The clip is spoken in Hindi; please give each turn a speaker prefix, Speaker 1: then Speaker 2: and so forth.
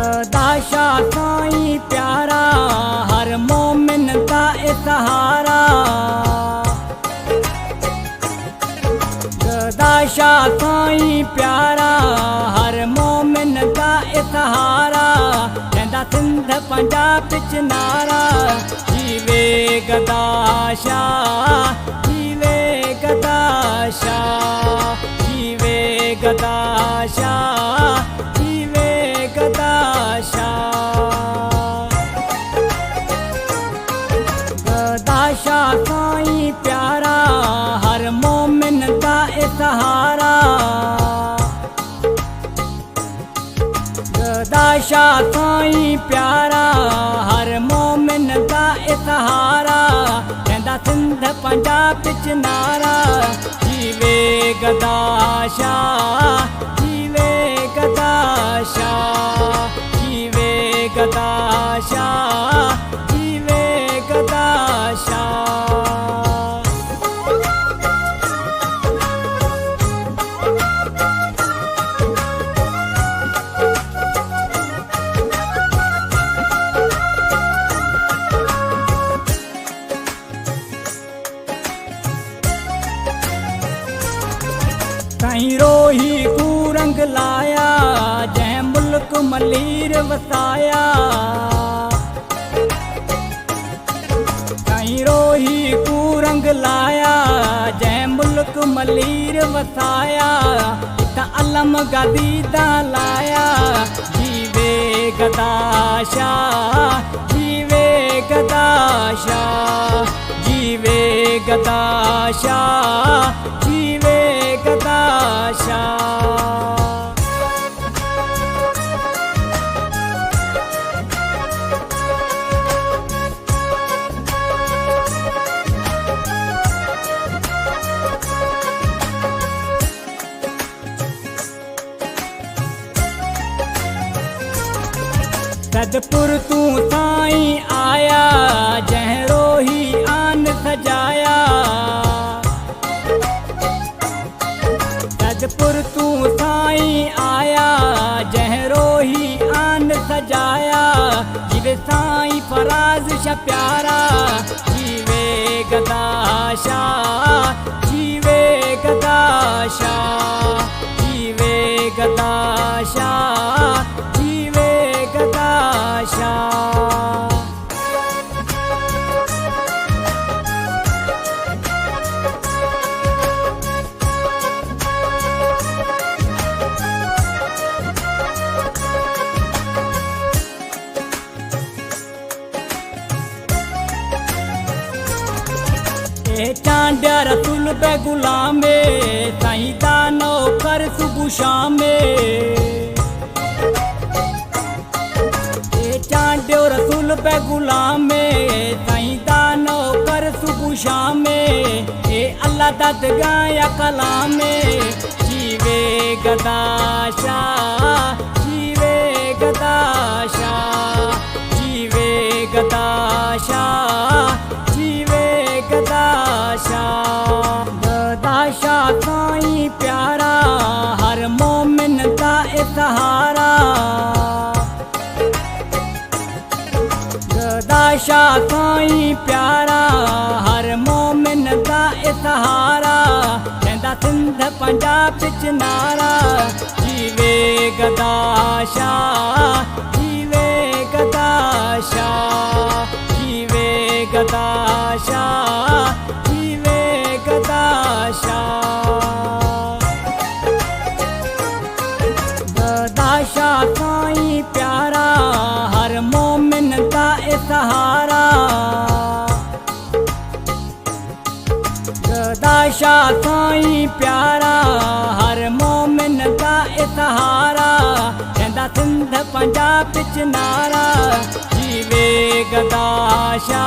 Speaker 1: गदाशा साईं प्यारा हर मोमिन दा सहारा। गदाशा साईं प्यारा हर मोमिन दा सहारा। कहंदा सिंध पंजाब विच नारा जीवे गदाशा, जीवे गदाशा, जीवे गदाशा, जीवे गदाशा। गदाशा साईं प्यारा हर मोमिन दा सहारा। गदाशा साईं प्यारा हर मोमिन दा सहारा। कहंदा सिंध पंजाब विच नारा जीवे गदाशा, जीवे गदाशा, जीवे गदाशा, जीवे गदाशा। कहीं रोही को रंग लाया जै मुल्क मलीर वसाया। कहीं रोही को रंग लाया जै मुल्क मलीर वसाया। इता अलम गदी दा लाया जीवे गदाशा, जीवे गदाशा, जीवे गदाशा, जीवे गदाशा। सदपुर तू साईं आया जह रोही आन सजाया। सदपुर तू साईं आया जह रोही आन सजाया। जीवे साईं फराज शा प्यारा जीवे गदाशा, जीवे गदाशा, जीवे गदाशा, जीवे गदाशा। चांड्या रसूल बे गुलामे साईं दा नौकर सुबह शामे। चांड्यो रसूल बे गुलामे साईं दा नौकर सुबह शामे। ए अल्लाह दा दगाया कलामे जीवे गदाशा, जीवे गदाशा, जीवे गदाशा, जीवे गदाशा। गदाशा साईं प्यारा हर मोमिन दा सहारा। गदाशा साईं प्यारा हर मोमिन दा सहारा। कहंदा सिंध पंजाब विच नारा जीवे गदाशा, जीवे गदाशा, जीवे गदाशा, जीवे गदाशा। गदाशा साईं प्यारा हर मोमिन दा सहारा। गदाशा साईं प्यारा हर मोमिन दा सहारा। कहंदा सिंध पंजाब विच नारा जीवे गदाशा।